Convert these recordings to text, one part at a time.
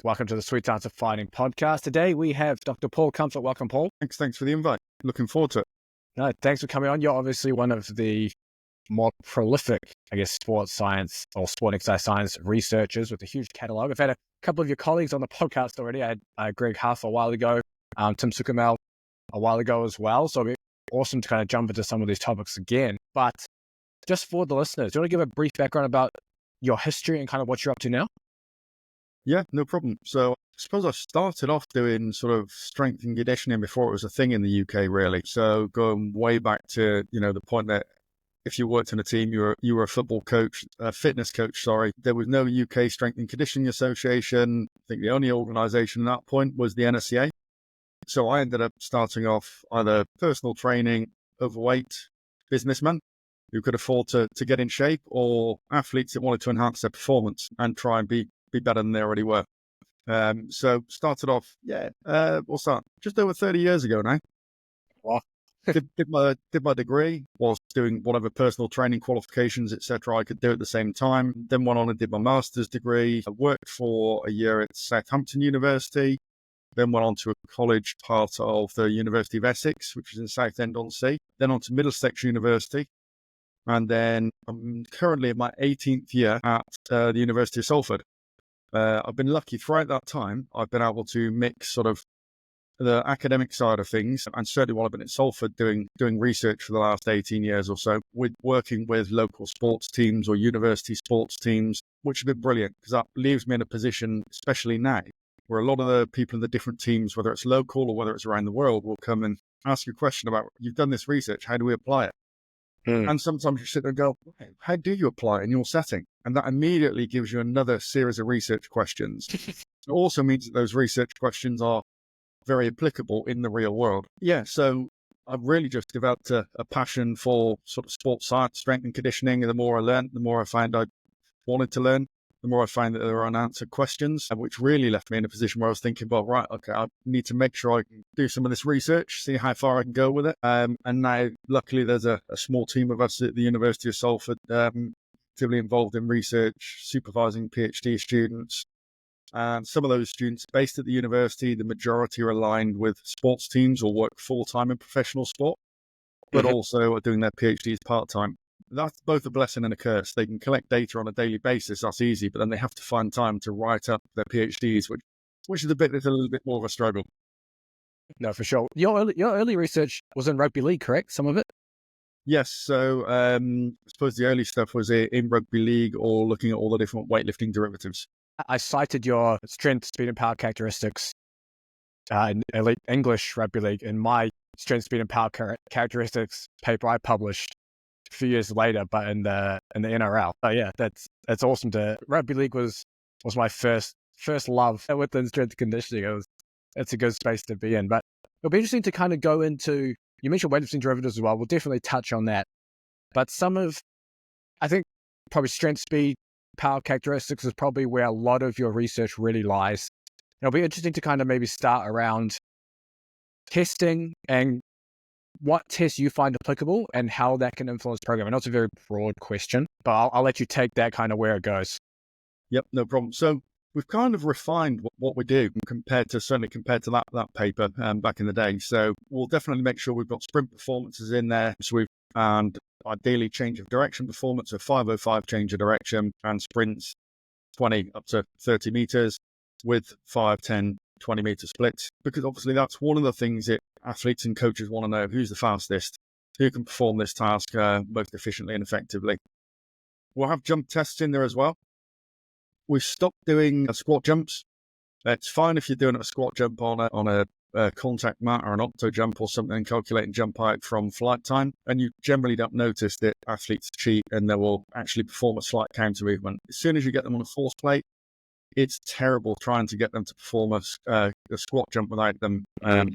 Welcome to the Sweet Science of Fighting podcast. Today we have Dr. Paul Comfort. Welcome, Paul. Thanks for the invite. Looking forward to it. No, thanks for coming on. You're obviously one of the more prolific, sports science or sport exercise science researchers with a huge catalog. I've had a couple of your colleagues on the podcast already. I had Greg Huff a while ago, Tim Sukamel a while ago as well. So it'd be awesome to kind of jump into some of these topics again. But just for the listeners, do you want to give a brief background about your history and kind of what you're up to now? Yeah, no problem. So I suppose I started off doing sort of strength and conditioning before it was a thing in the UK, really. So going way back to, the point that if you worked in a team, you were a football coach, a fitness coach, sorry. There was no UK Strength and Conditioning Association. I think the only organisation at that point was the NSCA. So I ended up starting off either personal training, overweight businessmen who could afford to get in shape, or athletes that wanted to enhance their performance and try and be better than they already were. So started off, what's that? Just over 30 years ago now. Wow. did my degree, was doing whatever personal training qualifications, etc. I could do at the same time. Then went on and did my master's degree. I worked for a year at Southampton University. Then went on to a college part of the University of Essex, which is in Southend-on-Sea. Then on to Middlesex University. And then I'm currently in my 18th year at the University of Salford. I've been lucky throughout that time. I've been able to mix sort of the academic side of things, and certainly while I've been at Salford doing research for the last 18 years or so, with working with local sports teams or university sports teams, which has been brilliant because that leaves me in a position, especially now, where a lot of the people in the different teams, whether it's local or whether it's around the world, will come and ask you a question about, you've done this research, how do we apply it? And sometimes you sit there and go, how do you apply it in your setting? And that immediately gives you another series of research questions. It also means that those research questions are very applicable in the real world. Yeah, so I've really just developed a passion for sort of sports science, strength and conditioning. And the more I learned, the more I found I wanted to learn. The more I found that there were unanswered questions, which really left me in a position where I was thinking, well, right, okay, I need to make sure I can do some of this research, see how far I can go with it. And now, luckily, there's a small team of us at the University of Salford actively involved in research, supervising PhD students. And some of those students based at the university, the majority are aligned with sports teams or work full-time in professional sport, but also are doing their PhDs part-time. That's both a blessing and a curse. They can collect data on a daily basis, that's easy, but then they have to find time to write up their PhDs, which is a little bit more of a struggle. No, for sure. Your early research was in rugby league, correct? Some of it? Yes. So I suppose the early stuff was in rugby league or looking at all the different weightlifting derivatives. I cited your strength, speed, and power characteristics in elite English rugby league in my strength, speed, and power characteristics paper I published a few years later, but in the NRL. So yeah, that's awesome. Rugby league was my first love within strength and conditioning. It's a good space to be in. But it'll be interesting to kind of go into. You mentioned weightlifting derivatives as well. We'll definitely touch on that. But I think probably strength, speed, power characteristics is probably where a lot of your research really lies. It'll be interesting to kind of maybe start around testing and what tests you find applicable and how that can influence program. I know it's a very broad question, but I'll let you take that kind of where it goes. Yep, no problem. So we've kind of refined what we do compared to that paper back in the day. So we'll definitely make sure we've got sprint performances in there. And ideally change of direction performance, so 505 change of direction, and sprints 20 up to 30 meters with 5, 10, 20 meter splits, because obviously that's one of the things that athletes and coaches want to know: who's the fastest, who can perform this task most efficiently and effectively. We'll have jump tests in there as well. We've stopped doing squat jumps. It's fine if you're doing a squat jump on a contact mat or an octo jump or something, calculating jump height from flight time, and you generally don't notice that athletes cheat and they will actually perform a slight counter movement. As soon as you get them on a force plate, it's terrible trying to get them to perform a squat jump without them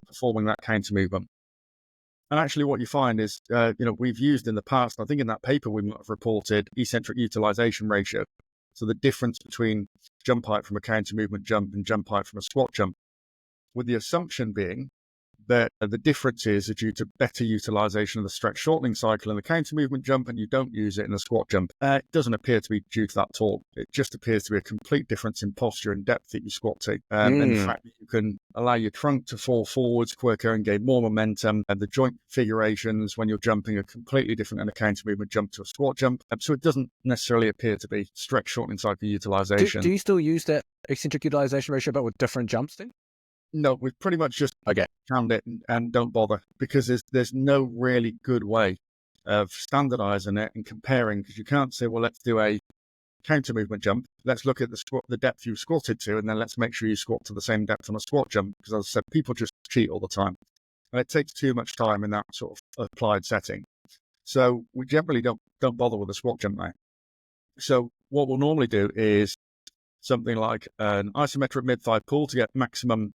performing that counter movement. And actually what you find is, we've used in the past, I think in that paper we might have reported eccentric utilization ratio. So the difference between jump height from a counter movement jump and jump height from a squat jump, with the assumption being The differences are due to better utilization of the stretch shortening cycle in the counter movement jump, and you don't use it in the squat jump. It doesn't appear to be due to that at all. It just appears to be a complete difference in posture and depth that you squat to. And the fact that you can allow your trunk to fall forwards quicker and gain more momentum, and the joint configurations when you're jumping are completely different in a counter movement jump to a squat jump. So it doesn't necessarily appear to be stretch shortening cycle utilization. Do you still use that eccentric utilization ratio, but with different jumps then? No, we've pretty much just found it and don't bother, because there's no really good way of standardizing it and comparing, because you can't say, well, let's do a counter movement jump. Let's look at the depth you squatted to, and then let's make sure you squat to the same depth on a squat jump. Because as I said, people just cheat all the time, and it takes too much time in that sort of applied setting. So we generally don't bother with a squat jump now. So what we'll normally do is something like an isometric mid-thigh pull to get maximum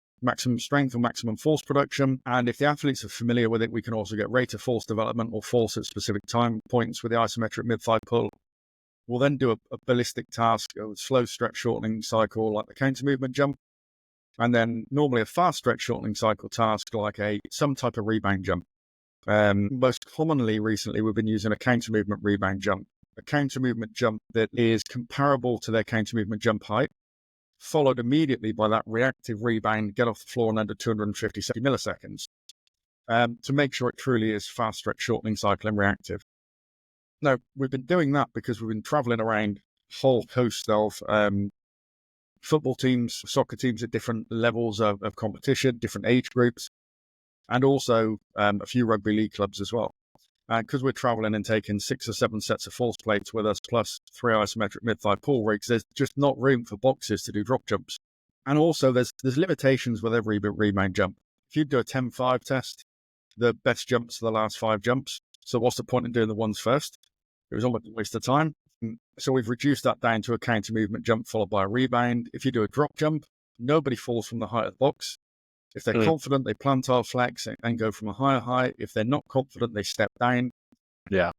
strength or maximum force production. And if the athletes are familiar with it, we can also get rate of force development or force at specific time points with the isometric mid-thigh pull. We'll then do a ballistic task, a slow stretch shortening cycle like the counter movement jump. And then normally a fast stretch shortening cycle task like some type of rebound jump. Most commonly recently, we've been using a counter movement rebound jump, a counter movement jump that is comparable to their counter movement jump height, followed immediately by that reactive rebound, get off the floor in under 250 milliseconds, to make sure it truly is fast stretch shortening cycle and reactive. Now, we've been doing that because we've been traveling around a whole host of football teams, soccer teams at different levels of competition, different age groups, and also a few rugby league clubs as well. Because we're traveling and taking 6 or 7 sets of force plates with us, plus 3 isometric mid-thigh pull rigs, there's just not room for boxes to do drop jumps. And also there's limitations with every rebound jump. If you do a 10-5 test, the best jumps are the last 5 jumps. So what's the point in doing the ones first? It was almost a waste of time. So we've reduced that down to a counter movement jump followed by a rebound. If you do a drop jump, nobody falls from the height of the box. If they're confident, they plantar flex and go from a higher height. If they're not confident, they step down. Yeah.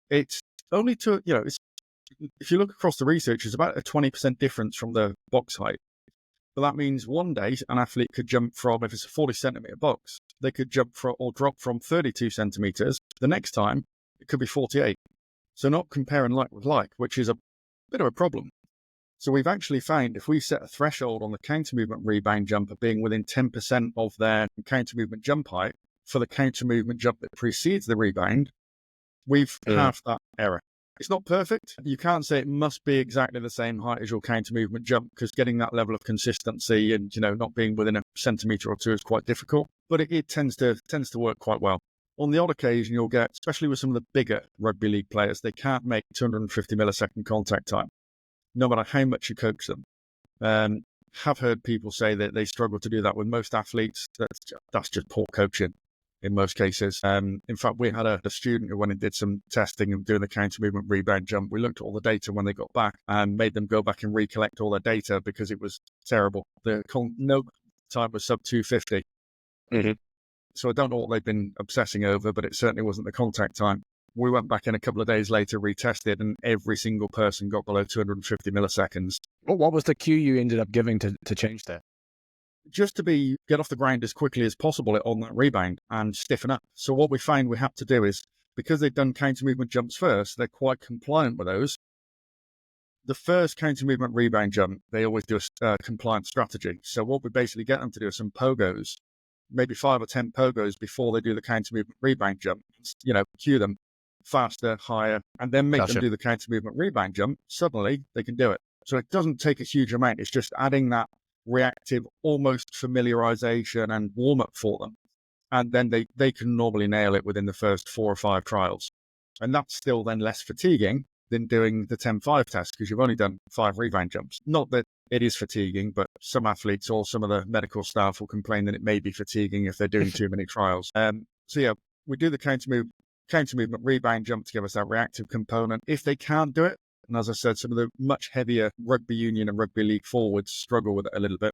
It's only if you look across the research, it's about a 20% difference from the box height. But that means one day an athlete could jump from, if it's a 40 centimeter box, they could jump or drop from 32 centimeters. The next time, it could be 48. So not comparing like with like, which is a bit of a problem. So we've actually found if we set a threshold on the counter movement rebound jumper being within 10% of their counter movement jump height for the counter movement jump that precedes the rebound, we've halved that error. It's not perfect. You can't say it must be exactly the same height as your counter movement jump, because getting that level of consistency and, not being within a centimeter or two is quite difficult, but it tends to work quite well. On the odd occasion, you'll get, especially with some of the bigger rugby league players, they can't make 250 millisecond contact time, no matter how much you coach them. Have heard people say that they struggle to do that with most athletes. That's just poor coaching in most cases. In fact, we had a student who went and did some testing and doing the counter movement rebound jump. We looked at all the data when they got back and made them go back and recollect all their data because it was terrible. The no time was sub 250. So I don't know what they've been obsessing over, but it certainly wasn't the contact time. We went back in a couple of days later, retested, and every single person got below 250 milliseconds. Well, what was the cue you ended up giving to change that? Just to get off the ground as quickly as possible on that rebound and stiffen up. So what we find we have to do is, because they've done counter movement jumps first, they're quite compliant with those. The first counter movement rebound jump, they always do a compliant strategy. So what we basically get them to do is some pogos, maybe 5 or 10 pogos before they do the counter movement rebound jump. Cue them faster, higher, and then make them do the counter movement rebound jump. Suddenly they can do it. So it doesn't take a huge amount. It's just adding that reactive, almost familiarization and warm up for them. And then they can normally nail it within the first 4 or 5 trials. And that's still then less fatiguing than doing the 10-5 test, because you've only done 5 rebound jumps. Not that it is fatiguing, but some athletes or some of the medical staff will complain that it may be fatiguing if they're doing too many trials. We do the counter movement rebound jump to give us that reactive component. If they can't do it, and as I said, some of the much heavier rugby union and rugby league forwards struggle with it a little bit,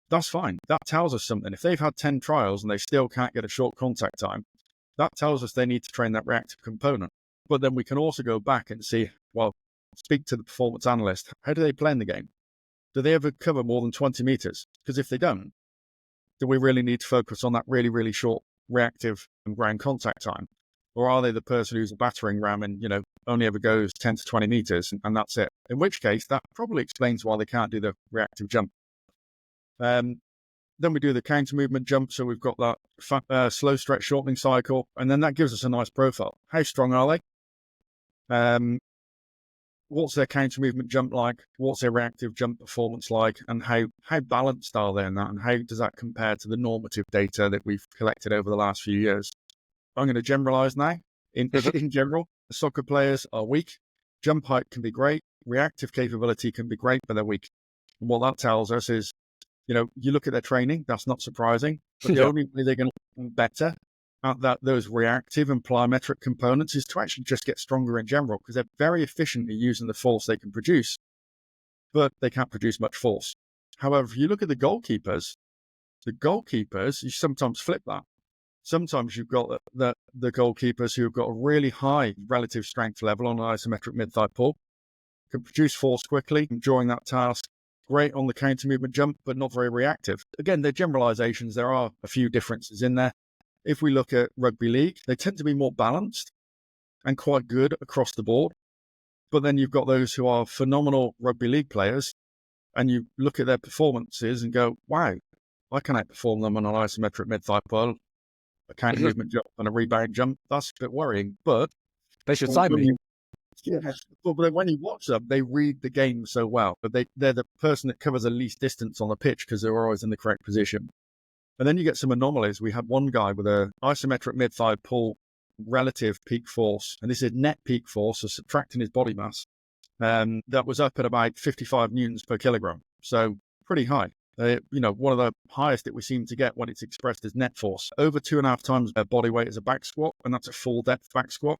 that's fine. That tells us something. If they've had 10 trials and they still can't get a short contact time, that tells us they need to train that reactive component. But then we can also go back and see, speak to the performance analyst. How do they play in the game? Do they ever cover more than 20 meters? Because if they don't, do we really need to focus on that really, really short reactive and ground contact time? Or are they the person who's a battering ram and, only ever goes 10 to 20 meters and that's it? In which case, that probably explains why they can't do the reactive jump. Then we do the counter movement jump. So we've got that slow stretch shortening cycle, and then that gives us a nice profile. How strong are they? What's their counter movement jump like? What's their reactive jump performance like? And how balanced are they in that? And how does that compare to the normative data that we've collected over the last few years? I'm going to generalize now. In general, soccer players are weak. Jump height can be great. Reactive capability can be great, but they're weak. And what that tells us is, you look at their training, that's not surprising, but the only way they're going to get better at those reactive and plyometric components is to actually just get stronger in general, because they're very efficiently using the force they can produce, but they can't produce much force. However, if you look at the goalkeepers, you sometimes flip that. Sometimes you've got the goalkeepers who have got a really high relative strength level on an isometric mid-thigh pull, can produce force quickly during that task, great on the counter movement jump, but not very reactive. Again, they're generalizations. There are a few differences in there. If we look at rugby league, they tend to be more balanced and quite good across the board. But then you've got those who are phenomenal rugby league players, and you look at their performances and go, wow, I can outperform them on an isometric mid-thigh pull, a counter movement jump and a rebound jump. That's a bit worrying, but they should sign me. But when you watch them, they read the game so well. But they're the person that covers the least distance on the pitch because they're always in the correct position. And then you get some anomalies. We had one guy with a isometric mid-thigh pull relative peak force, and this is net peak force, so subtracting his body mass, that was up at about 55 newtons per kilogram. So pretty high. One of the highest that we seem to get when it's expressed as net force. Over 2.5 times their body weight as a back squat, and that's a full depth back squat.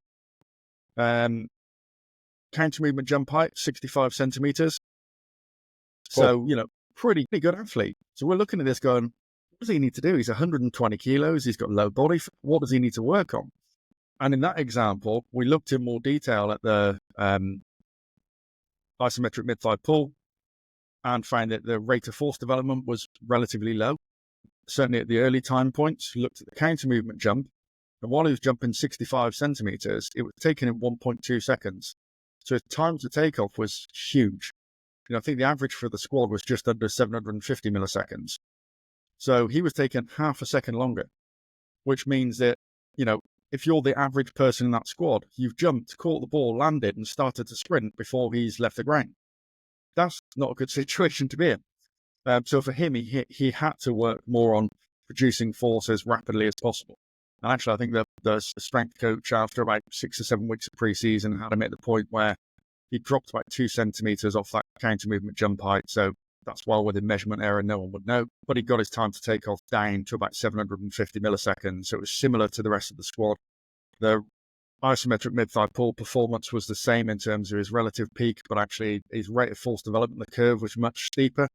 Counter movement jump height, 65 centimeters. So, pretty good athlete. So we're looking at this going, what does he need to do? He's 120 kilos. He's got low body. What does he need to work on? And in that example, we looked in more detail at the isometric mid-thigh pull and found that the rate of force development was relatively low. Certainly at the early time points, we looked at the counter movement jump, and while he was jumping 65 centimeters, it was taken in 1.2 seconds. So his time to takeoff was huge. I think the average for the squad was just under 750 milliseconds. So he was taking half a second longer, which means that, if you're the average person in that squad, you've jumped, caught the ball, landed, and started to sprint before he's left the ground. That's not a good situation to be in. So for him, he had to work more on producing force as rapidly as possible. And actually, I think the strength coach, after about 6 or 7 weeks of pre-season, had him at the point where he dropped about 2 centimeters off that counter movement jump height. So that's well within measurement error, no one would know. But he got his time to take off down to about 750 milliseconds. So it was similar to the rest of the squad. The isometric mid-thigh pull performance was the same in terms of his relative peak, but actually his rate of force development, the curve was much steeper.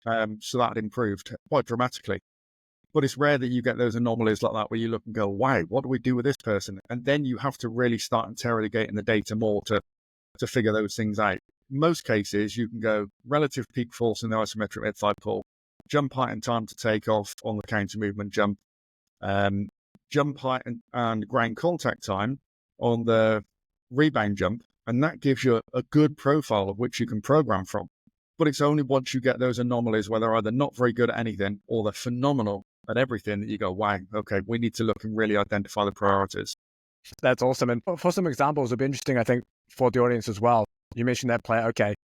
So that had improved quite dramatically. But it's rare that you get those anomalies like that where you look and go, wow, what do we do with this person? And then you have to really start interrogating the data more to figure those things out. In most cases, you can go relative peak force in the isometric mid-thigh pull, jump height and time to take off on the counter movement jump, jump height and ground contact time on the rebound jump, and that gives you a good profile of which you can program from. But it's only once you get those anomalies where they're either not very good at anything or they're phenomenal at everything that you go, wow, okay, we need to look and really identify the priorities. That's awesome. And for some examples, it'd be interesting, I think, for the audience as well. You mentioned that player, okay,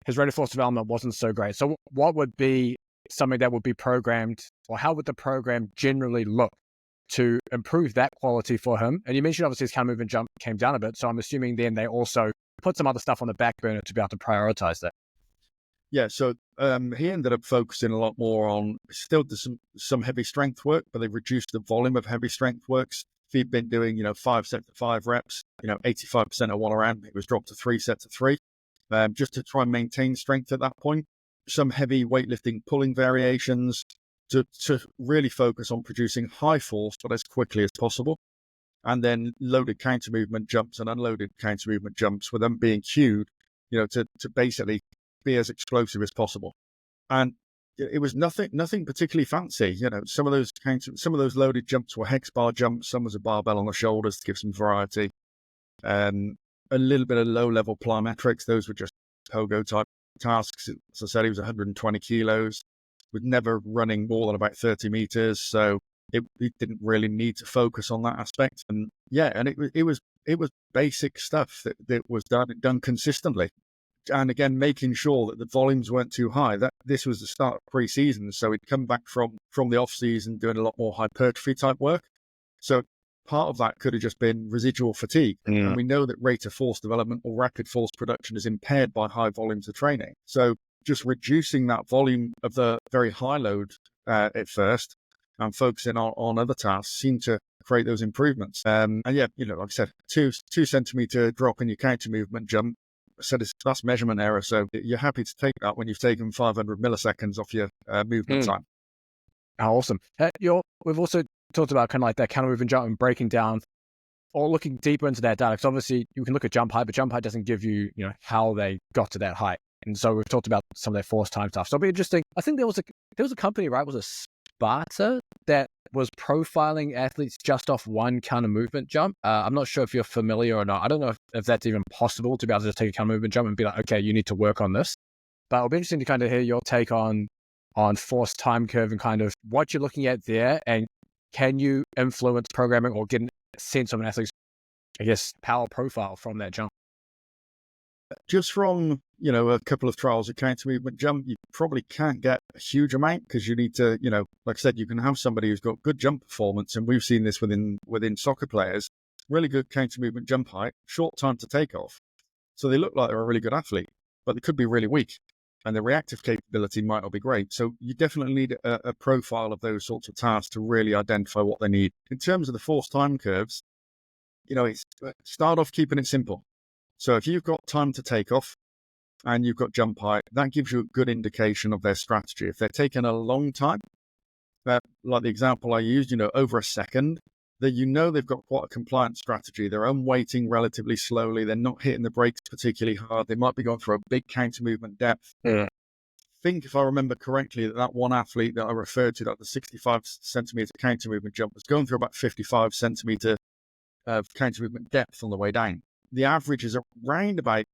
his rate of force development wasn't so great. So what would be something that would be programmed, or how would the program generally look to improve that quality for him? And you mentioned obviously his counter movement jump came down a bit. So I'm assuming then they also put some other stuff on the back burner to be able to prioritize that. Yeah, so he ended up focusing a lot more on, still some heavy strength work, but they've reduced the volume of heavy strength works. If he'd been doing, 5 sets of 5 reps, 85% of one around, it was dropped to 3 sets of 3, just to try and maintain strength at that point. Some heavy weightlifting pulling variations to really focus on producing high force, but as quickly as possible. And then loaded counter movement jumps and unloaded counter movement jumps with them being cued, to basically be as explosive as possible. And it was nothing particularly fancy. You know, some of those loaded jumps were hex bar jumps. Some was a barbell on the shoulders to give some variety. A little bit of low level plyometrics. Those were just pogo type tasks. As I said, he was 120 kilos, was never running more than about 30 meters. So it didn't really need to focus on that aspect. And yeah, and it was basic stuff that was done consistently. And again, making sure that the volumes weren't too high. That this was the start of pre-season, so he'd come back from the off season doing a lot more hypertrophy type work. So part of that could have just been residual fatigue. And we know that rate of force development or rapid force production is impaired by high volumes of training. So just reducing that volume of the very high load at first and focusing on other tasks seemed to create those improvements. And yeah, you know, like I said, 2 centimeter drop in your counter movement jump. So that's measurement error. So you're happy to take that when you've taken 500 milliseconds off your movement time. Oh, awesome. We've also talked about kind of like that counter movement jump and breaking down or looking deeper into that data. Because obviously you can look at jump height, but jump height doesn't give you, you know, how they got to that height. And so we've talked about some of their force time stuff. So it'll be interesting. I think there was a company, right? Was it Sparta that was profiling athletes just off one counter movement jump? I'm not sure if you're familiar or not. I don't know if that's even possible to be able to just take a counter movement jump and be like, okay, you need to work on this. But it'll be interesting to kind of hear your take on force time curve and kind of what you're looking at there, and can you influence programming or get a sense of an athlete's, I guess, power profile from that jump? Just from, you know, a couple of trials of counter movement jump, you probably can't get a huge amount because you need to, you know, like I said, you can have somebody who's got good jump performance, and we've seen this within soccer players, really good counter movement jump height, short time to take off. So they look like they're a really good athlete, but they could be really weak, and the reactive capability might not be great. So you definitely need a profile of those sorts of tasks to really identify what they need. In terms of the force time curves, you know, start off keeping it simple. So if you've got time to take off and you've got jump height, that gives you a good indication of their strategy. If they're taking a long time, like the example I used, you know, over a second, that you know they've got quite a compliant strategy. They're unweighting relatively slowly. They're not hitting the brakes particularly hard. They might be going through a big counter movement depth. I think, if I remember correctly, that one athlete that I referred to, that the 65 centimeter counter movement jump, was going through about 55 centimeter of counter movement depth on the way down. The average is around about,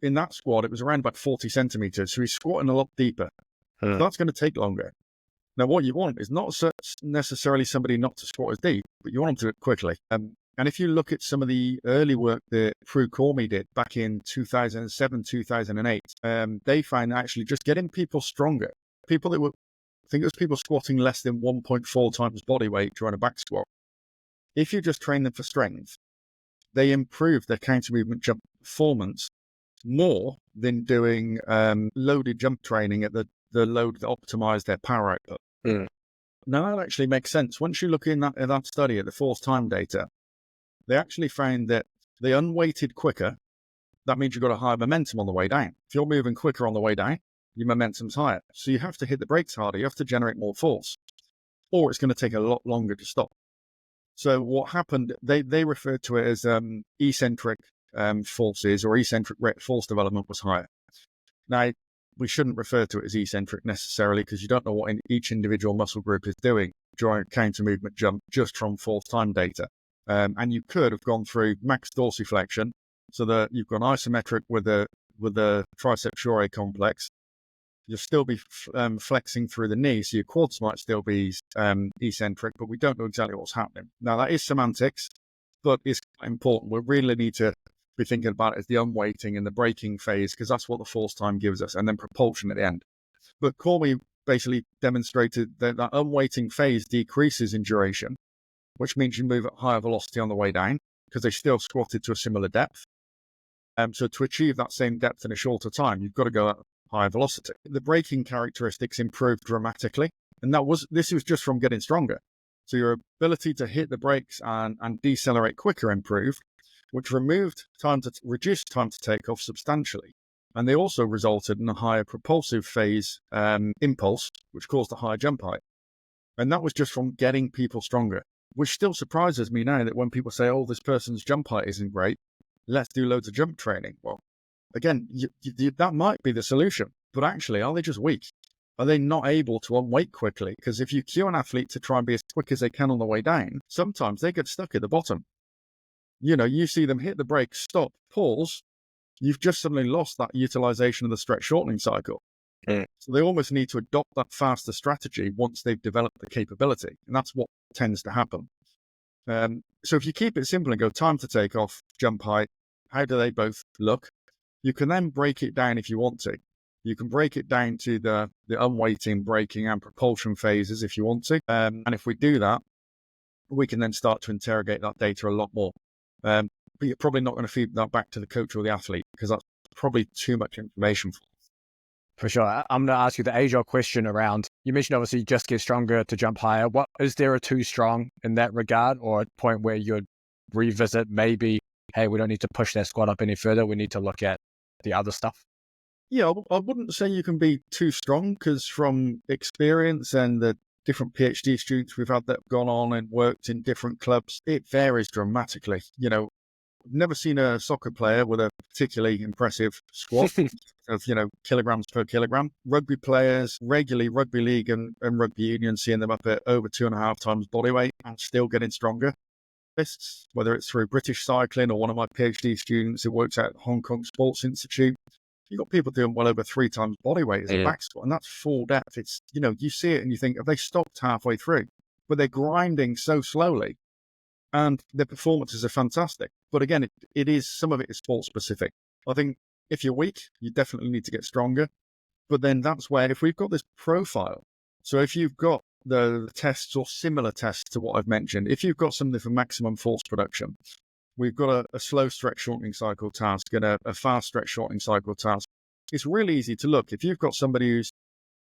in that squad, it was around about 40 centimeters. So he's squatting a lot deeper. So that's going to take longer. Now, what you want is not necessarily somebody not to squat as deep, but you want them to do it quickly. And if you look at some of the early work that Prue Cormie did back in 2007, 2008, they found actually just getting people stronger, people that were, I think it was people squatting less than 1.4 times body weight during a back squat. If you just train them for strength, they improve their counter movement jump performance more than doing loaded jump training at the load that optimized their power output. Now, that actually makes sense. Once you look in that study at the force time data, they actually found that they unweighted quicker. That means you've got a higher momentum on the way down. If you're moving quicker on the way down, your momentum's higher. So you have to hit the brakes harder. You have to generate more force, or it's going to take a lot longer to stop. So what happened, they referred to it as eccentric forces, or eccentric force development was higher. Now, we shouldn't refer to it as eccentric necessarily, because you don't know what each individual muscle group is doing during a counter movement jump just from force time data. And you could have gone through max dorsiflexion, so that you've gone isometric with the tricep surae complex. You'll still be flexing through the knee, so your quads might still be eccentric, but we don't know exactly what's happening. Now, that is semantics, but it's important. We really need to be thinking about it as the unweighting and the braking phase, because that's what the force time gives us, and then propulsion at the end. But Cormie basically demonstrated that unweighting phase decreases in duration, which means you move at higher velocity on the way down, because they still squatted to a similar depth. So to achieve that same depth in a shorter time, you've got to go at higher velocity. The braking characteristics improved dramatically, and this was just from getting stronger. So your ability to hit the brakes and decelerate quicker improved, which reduced time to take off substantially. And they also resulted in a higher propulsive phase impulse, which caused a higher jump height. And that was just from getting people stronger, which still surprises me now that when people say, oh, this person's jump height isn't great, let's do loads of jump training. Well, again, that might be the solution, but actually, are they just weak? are they not able to unweight quickly? Because if you cue an athlete to try and be as quick as they can on the way down, sometimes they get stuck at the bottom. You see them hit the brake, stop, pause. You've just suddenly lost that utilization of the stretch shortening cycle. So they almost need to adopt that faster strategy once they've developed the capability. And that's what tends to happen. So if you keep it simple and go time to take off, jump height, how do they both look? You can then break it down if you want to. You can break it down to the unweighting, braking, and propulsion phases if you want to. And if we do that, we can then start to interrogate that data a lot more. But you're probably not going to feed that back to the coach or the athlete because that's probably too much information. For sure. I'm going to ask you the age-old question around, you mentioned obviously just get stronger to jump higher. What is there a too strong in that regard, or a point where you'd revisit maybe, hey, we don't need to push that squat up any further. We need to look at the other stuff? Yeah, I wouldn't say you can be too strong because from experience and the different PhD students we've had that have gone on and worked in different clubs, it varies dramatically. I've never seen a soccer player with a particularly impressive squat of, kilograms per kilogram. Rugby players, regularly rugby league and rugby union, seeing them up at over 2.5 times body weight and still getting stronger. Whether it's through British cycling or one of my PhD students who works at Hong Kong Sports Institute, you've got people doing well over 3 times body weight as a back squat, and that's full depth. It's, you see it and you think, have they stopped halfway through? But they're grinding so slowly and their performances are fantastic. But again, some of it is sport specific. I think if you're weak, you definitely need to get stronger. But then that's where, if we've got this profile, so if you've got the tests or similar tests to what I've mentioned, if you've got something for maximum force production, we've got a slow stretch shortening cycle task and a fast stretch shortening cycle task. It's really easy to look. If you've got somebody who's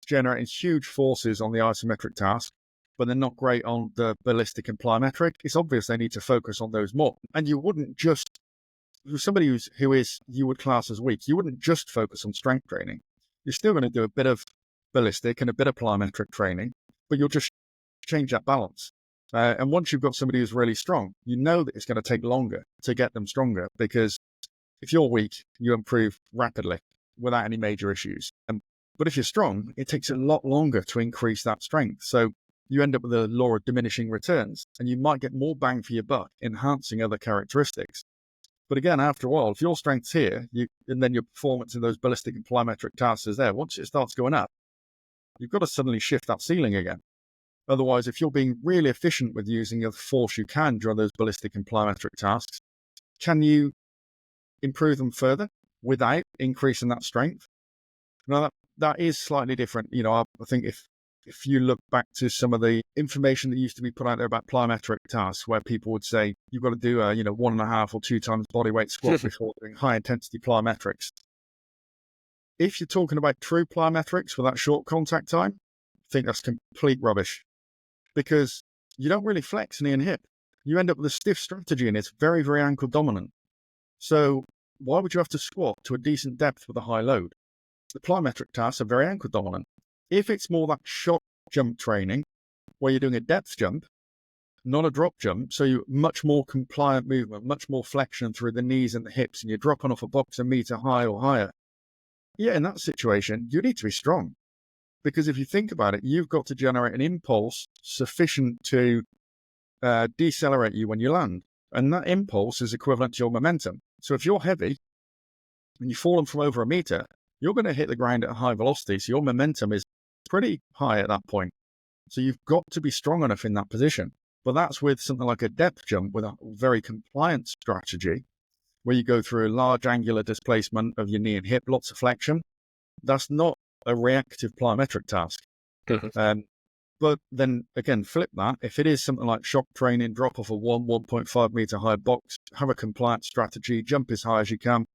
generating huge forces on the isometric task, but they're not great on the ballistic and plyometric, it's obvious they need to focus on those more. And you wouldn't just, somebody who is you would class as weak, you wouldn't just focus on strength training. You're still going to do a bit of ballistic and a bit of plyometric training, but you'll just change that balance. And once you've got somebody who's really strong, you know that it's going to take longer to get them stronger, because if you're weak, you improve rapidly without any major issues. But if you're strong, it takes a lot longer to increase that strength. So you end up with a law of diminishing returns, and you might get more bang for your buck enhancing other characteristics. But again, after a while, if your strength's here, and then your performance in those ballistic and plyometric tasks is there, once it starts going up, you've got to suddenly shift that ceiling again. Otherwise, if you're being really efficient with using the force you can during those ballistic and plyometric tasks, can you improve them further without increasing that strength? Now, that is slightly different. I think if you look back to some of the information that used to be put out there about plyometric tasks, where people would say you've got to do a 1.5 or 2 times body weight squat before doing high intensity plyometrics. If you're talking about true plyometrics with that short contact time, I think that's complete rubbish, because you don't really flex knee and hip. You end up with a stiff strategy, and it's very, very ankle dominant. So why would you have to squat to a decent depth with a high load? The plyometric tasks are very ankle dominant. If it's more that shot jump training, where you're doing a depth jump, not a drop jump, so you much more compliant movement, much more flexion through the knees and the hips, and you're dropping off a box a meter high or higher. Yeah, in that situation, you need to be strong. Because if you think about it, you've got to generate an impulse sufficient to decelerate you when you land. And that impulse is equivalent to your momentum. So if you're heavy and you've fallen from over a meter, you're going to hit the ground at a high velocity. So your momentum is pretty high at that point. So you've got to be strong enough in that position. But that's with something like a depth jump with a very compliant strategy, where you go through a large angular displacement of your knee and hip, lots of flexion. That's not a reactive plyometric task. But then again, flip that. If it is something like shock training, drop off a 1.5 meter high box, have a compliant strategy, jump as high as you can.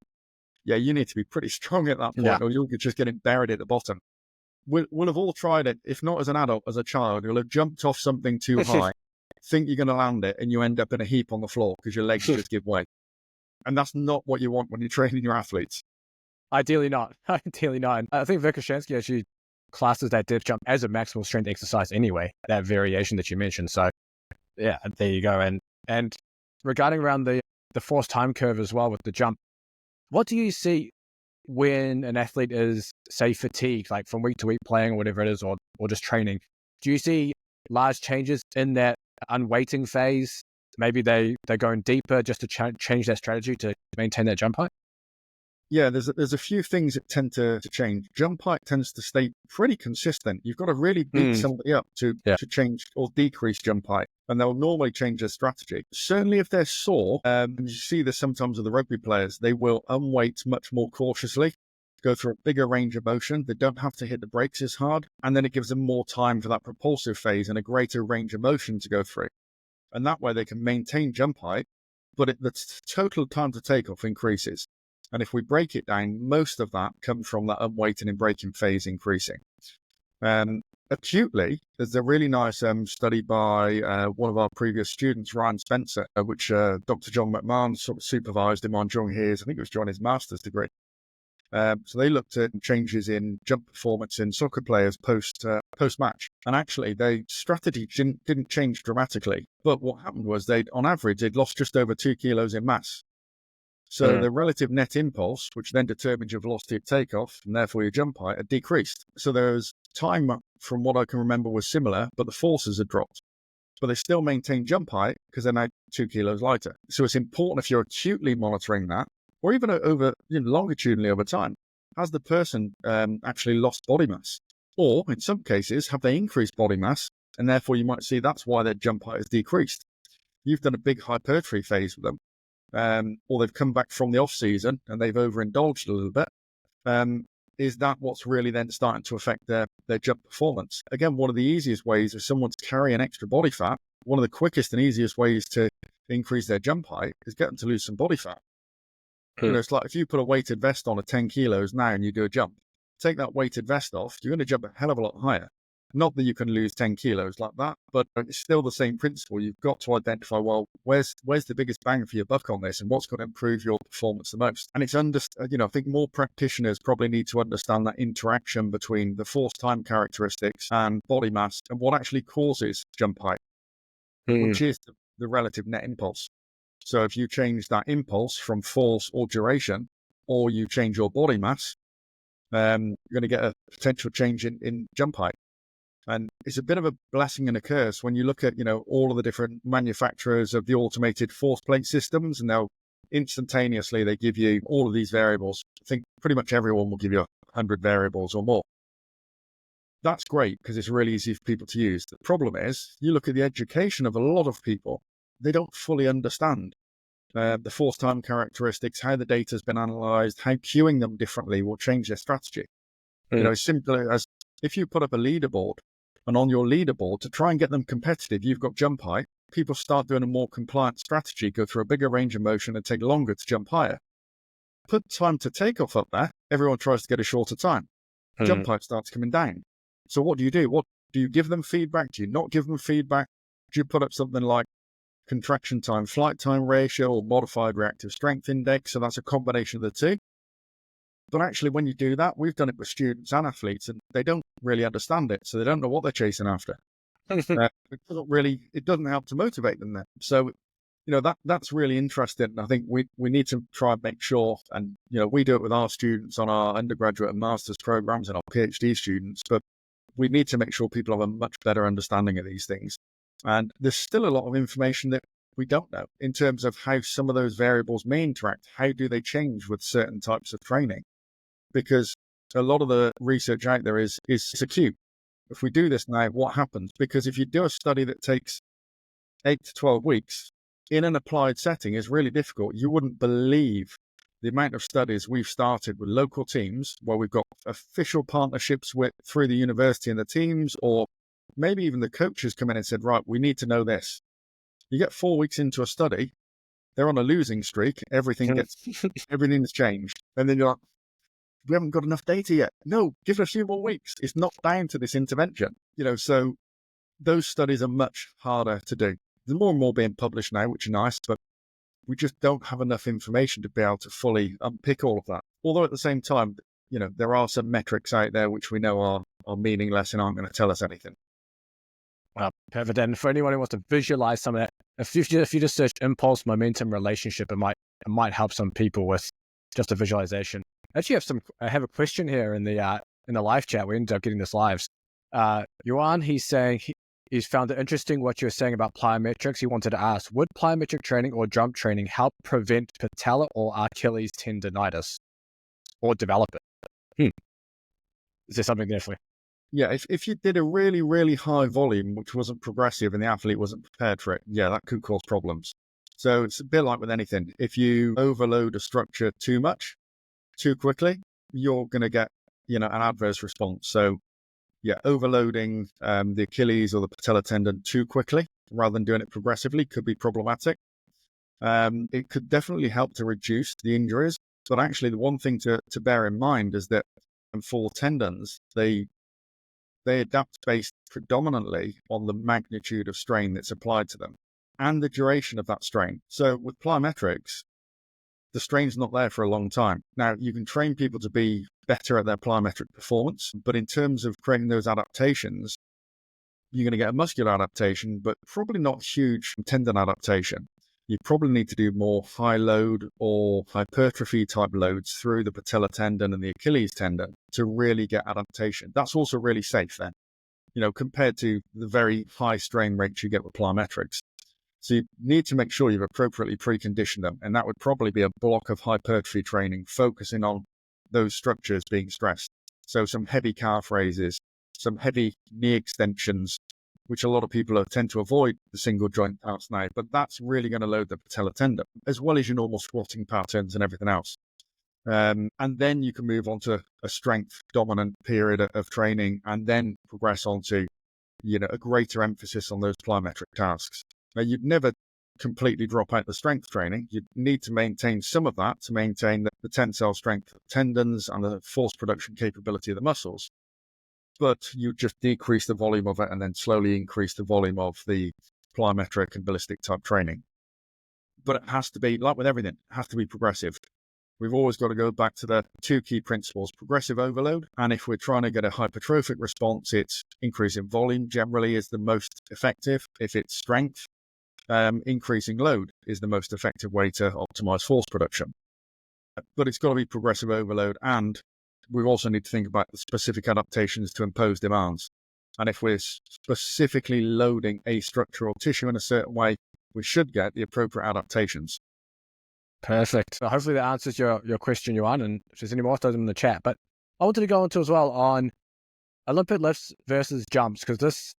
Yeah, you need to be pretty strong at that point, or you'll just get buried at the bottom. We'll have all tried it. If not as an adult, as a child, you'll have jumped off something too high, think you're going to land it, and you end up in a heap on the floor because your legs just give way. And that's not what you want when you're training your athletes. Ideally not. Ideally not. I think Verkhoshansky actually classes that depth jump as a maximal strength exercise anyway, that variation that you mentioned. So yeah, there you go. And regarding around the forced time curve as well with the jump, what do you see when an athlete is say, fatigue, like from week to week playing or whatever it is, or just training, do you see large changes in that unweighting phase? Maybe they're going deeper just to change their strategy to maintain their jump height? Yeah, there's a few things that tend to change. Jump height tends to stay pretty consistent. You've got to really beat somebody up to change or decrease jump height, and they'll normally change their strategy. Certainly if they're sore, and you see this sometimes with the rugby players, they will unweight much more cautiously, go through a bigger range of motion. They don't have to hit the brakes as hard, and then it gives them more time for that propulsive phase and a greater range of motion to go through. And that way they can maintain jump height, but the total time to take off increases. And if we break it down, most of that comes from that unweighting and braking phase increasing. Acutely, there's a really nice study by one of our previous students, Ryan Spencer, which Dr. John McMahon sort of supervised him on during his, I think it was during his master's degree. So they looked at changes in jump performance in soccer players post-match. And actually, their strategy didn't change dramatically. But what happened was on average, they'd lost just over 2 kilos in mass. So the relative net impulse, which then determines your velocity of takeoff and therefore your jump height, had decreased. So there's time, from what I can remember, was similar, but the forces had dropped. But they still maintain jump height because they're now 2 kilos lighter. So it's important, if you're acutely monitoring that, or even over longitudinally over time, has the person actually lost body mass? Or in some cases, have they increased body mass? And therefore you might see that's why their jump height has decreased. You've done a big hypertrophy phase with them. Or they've come back from the off season and they've overindulged a little bit. Is that what's really then starting to affect their jump performance? Again, one of the easiest ways if someone's carrying extra body fat, one of the quickest and easiest ways to increase their jump height is get them to lose some body fat. It's like if you put a weighted vest on at 10 kilos now and you do a jump, take that weighted vest off, you're going to jump a hell of a lot higher. Not that you can lose 10 kilos like that, but it's still the same principle. You've got to identify, well, where's the biggest bang for your buck on this and what's going to improve your performance the most? And it's I think more practitioners probably need to understand that interaction between the force time characteristics and body mass and what actually causes jump height, which is the relative net impulse. So if you change that impulse from force or duration, or you change your body mass, you're going to get a potential change in jump height. And it's a bit of a blessing and a curse when you look at, all of the different manufacturers of the automated force plate systems, and they'll instantaneously, they give you all of these variables. I think pretty much everyone will give you 100 variables or more. That's great because it's really easy for people to use. The problem is, you look at the education of a lot of people, they don't fully understand the force time characteristics, how the data has been analyzed, how queuing them differently will change their strategy. As simple as if you put up a leaderboard, and on your leaderboard, to try and get them competitive, you've got jump height. People start doing a more compliant strategy, go through a bigger range of motion and take longer to jump higher. Put time to take off up there, everyone tries to get a shorter time. Jump height starts coming down. So what do you do? What do you give them feedback? Do you not give them feedback? Do you put up something like contraction time, flight time ratio, or modified reactive strength index? So that's a combination of the two. But actually, when you do that, we've done it with students and athletes, and they don't really understand it, so they don't know what they're chasing after. It doesn't help to motivate them then. So, that's really interesting. I think we need to try and make sure, and we do it with our students on our undergraduate and master's programs and our PhD students, but we need to make sure people have a much better understanding of these things. And there's still a lot of information that we don't know in terms of how some of those variables may interact. How do they change with certain types of training? Because a lot of the research out there is acute. If we do this now, what happens? Because if you do a study that takes 8 to 12 weeks in an applied setting is really difficult. You wouldn't believe the amount of studies we've started with local teams where we've got official partnerships through the university and the teams, or maybe even the coaches come in and said, right, we need to know this. You get 4 weeks into a study, they're on a losing streak, everything's changed. And then you're like, we haven't got enough data yet. No, give it a few more weeks. It's not down to this intervention. So those studies are much harder to do. There's more and more being published now, which is nice, but we just don't have enough information to be able to fully unpick all of that. Although at the same time, there are some metrics out there which we know are meaningless and aren't going to tell us anything. Well, perfect. And for anyone who wants to visualize some of that, if you just search impulse momentum relationship, it might help some people with just a visualization. Actually, I have a question here in the live chat. We ended up getting this live. Yuan, he's saying he's found it interesting what you're saying about plyometrics. He wanted to ask, would plyometric training or jump training help prevent patella or Achilles tendonitis or develop it? Is there something there for you? Yeah, if you did a really, really high volume, which wasn't progressive and the athlete wasn't prepared for it, yeah, that could cause problems. So it's a bit like with anything. If you overload a structure too much, too quickly, you're going to get, an adverse response. So yeah, overloading the Achilles or the patella tendon too quickly rather than doing it progressively could be problematic. It could definitely help to reduce the injuries. But actually, the one thing to bear in mind is that for tendons, they adapt based predominantly on the magnitude of strain that's applied to them and the duration of that strain. So with plyometrics, the strain's not there for a long time. Now, you can train people to be better at their plyometric performance, but in terms of creating those adaptations, you're going to get a muscular adaptation, but probably not huge tendon adaptation. You probably need to do more high load or hypertrophy type loads through the patella tendon and the Achilles tendon to really get adaptation. That's also really safe then, compared to the very high strain rates you get with plyometrics. So you need to make sure you've appropriately preconditioned them. And that would probably be a block of hypertrophy training, focusing on those structures being stressed. So some heavy calf raises, some heavy knee extensions, which a lot of people tend to avoid the single joint paths now, but that's really going to load the patella tendon, as well as your normal squatting patterns and everything else. And then you can move on to a strength dominant period of training and then progress on to, a greater emphasis on those plyometric tasks. Now, you'd never completely drop out the strength training. You'd need to maintain some of that to maintain the tensile strength of tendons and the force production capability of the muscles. But you just decrease the volume of it and then slowly increase the volume of the plyometric and ballistic type training. But it has to be, like with everything, it has to be progressive. We've always got to go back to the two key principles, progressive overload. And if we're trying to get a hypertrophic response, it's increasing volume generally is the most effective. If it's strength, increasing load is the most effective way to optimize force production. But it's got to be progressive overload, and we also need to think about the specific adaptations to impose demands. And if we're specifically loading a structural tissue in a certain way, we should get the appropriate adaptations. Perfect. So hopefully that answers your question, Yuan, and if there's any more, throw them in the chat. But I wanted to go into as well on Olympic lifts versus jumps, because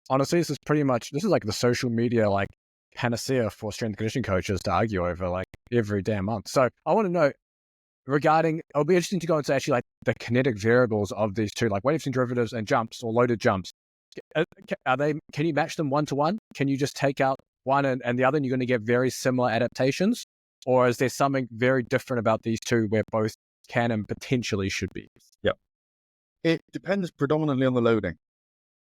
honestly, this is like the social media, like panacea for strength and conditioning coaches to argue over like every damn month. So I want to know it'll be interesting to go into actually like the kinetic variables of these two, like weightlifting derivatives and jumps or loaded jumps. Can you match them 1-to-1? Can you just take out one and the other and you're going to get very similar adaptations? Or is there something very different about these two where both can and potentially should be? Yep. It depends predominantly on the loading.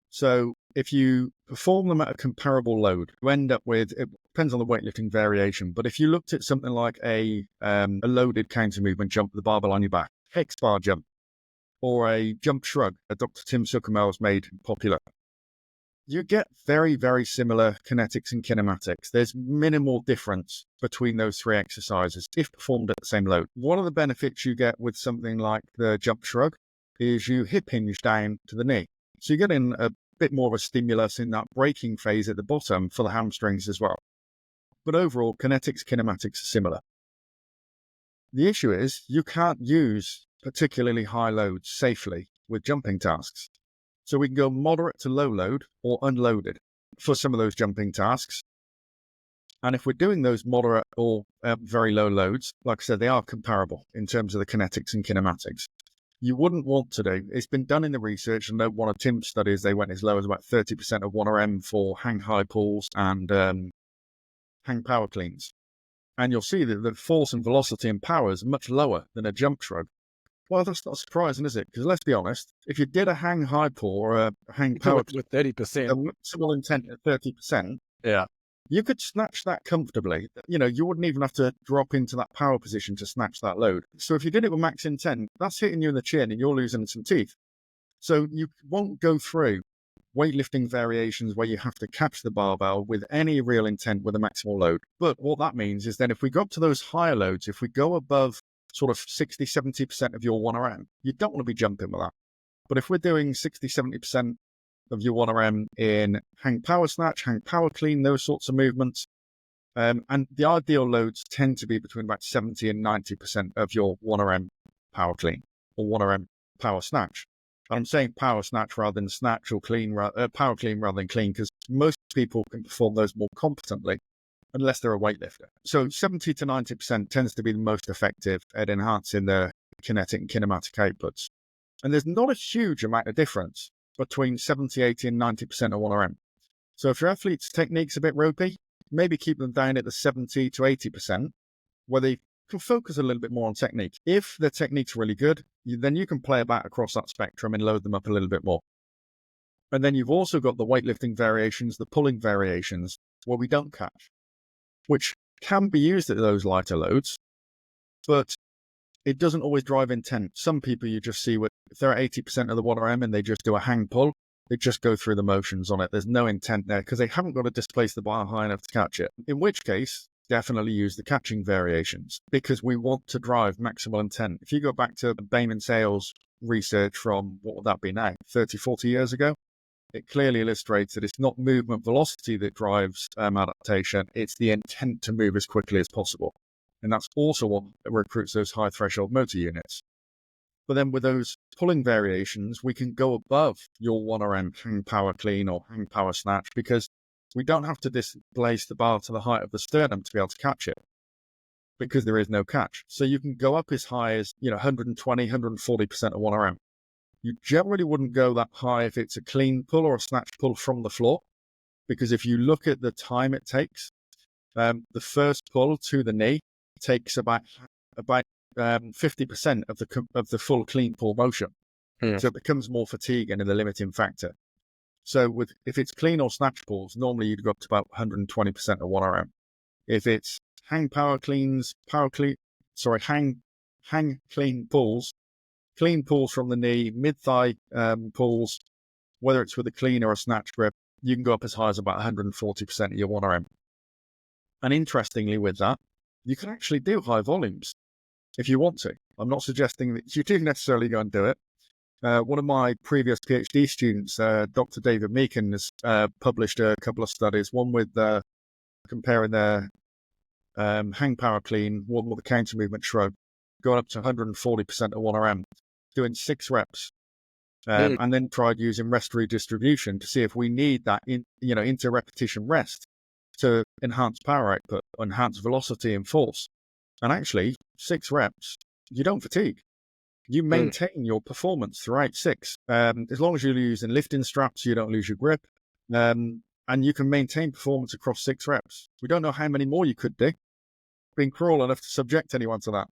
So if you perform them at a comparable load, you end up with, it depends on the weightlifting variation, but if you looked at something like a loaded counter movement jump with the barbell on your back, hex bar jump, or a jump shrug that Dr. Tim Suckermel's made popular, you get very, very similar kinetics and kinematics. There's minimal difference between those three exercises if performed at the same load. One of the benefits you get with something like the jump shrug is you hip hinge down to the knee. So you get in a bit more of a stimulus in that braking phase at the bottom for the hamstrings as well. But overall, kinetics, kinematics are similar. The issue is you can't use particularly high loads safely with jumping tasks. So we can go moderate to low load or unloaded for some of those jumping tasks. And if we're doing those moderate or very low loads, like I said, they are comparable in terms of the kinetics and kinematics. You wouldn't want to do, it's been done in the research, and one of Tim's studies, they went as low as about 30% of 1RM for hang high pulls and hang power cleans. And you'll see that the force and velocity and power is much lower than a jump shrug. Well, that's not surprising, is it? Because let's be honest, if you did a hang high pull or a hang power with 30%, a maximal intent at 30%, yeah, you could snatch that comfortably. You wouldn't even have to drop into that power position to snatch that load. So if you did it with max intent, that's hitting you in the chin and you're losing some teeth. So you won't go through weightlifting variations where you have to catch the barbell with any real intent with a maximal load. But what that means is then if we go up to those higher loads, if we go above sort of 60, 70% of your 1RM, you don't want to be jumping with that. But if we're doing 60, 70% of your 1RM in hang power snatch, hang power clean, those sorts of movements, and the ideal loads tend to be between about 70 and 90% of your 1RM power clean or 1RM power snatch. And I'm saying power snatch rather than snatch or power clean rather than clean, because most people can perform those more competently unless they're a weightlifter. So 70 to 90% tends to be the most effective at enhancing the kinetic and kinematic outputs. And there's not a huge amount of difference between 70, 80 and 90% of 1RM. So if your athlete's technique's a bit ropey, maybe keep them down at the 70 to 80%, where they can focus a little bit more on technique. If the technique's really good, then you can play about across that spectrum and load them up a little bit more. And then you've also got the weightlifting variations, the pulling variations, where we don't catch, which can be used at those lighter loads, but it doesn't always drive intent. Some people you just see, if they're at 80% of the 1RM and they just do a hang pull, they just go through the motions on it. There's no intent there because they haven't got to displace the bar high enough to catch it. In which case, definitely use the catching variations because we want to drive maximal intent. If you go back to Bain and Sales research from, what would that be now, 30, 40 years ago, it clearly illustrates that it's not movement velocity that drives adaptation, it's the intent to move as quickly as possible. And that's also what recruits those high threshold motor units. But then with those pulling variations, we can go above your 1RM hang power clean or hang power snatch because we don't have to displace the bar to the height of the sternum to be able to catch it because there is no catch. So you can go up as high as 120, 140% of 1RM. You generally wouldn't go that high if it's a clean pull or a snatch pull from the floor, because if you look at the time it takes, the first pull to the knee takes about 50% of the full clean pull motion. So it becomes more fatiguing and the limiting factor. So if it's clean or snatch pulls, normally you'd go up to about 120% of 1RM. If it's hang clean pulls, clean pulls from the knee, mid-thigh pulls, whether it's with a clean or a snatch grip, you can go up as high as about 140% of your 1RM. And interestingly with that, you can actually do high volumes if you want to. I'm not suggesting that you do necessarily go and do it. One of my previous PhD students, Dr. David Meakin, has published a couple of studies, one with comparing their hang power clean, one with the counter movement shrug, going up to 140% of 1RM, doing 6 reps, and then tried using rest redistribution to see if we need that inter-repetition rest to enhance power output, enhance velocity and force. And actually, 6 reps, you don't fatigue. You maintain your performance throughout 6. As long as you're using lifting straps, you don't lose your grip. And you can maintain performance across 6 reps. We don't know how many more you could do. Being cruel enough to subject anyone to that.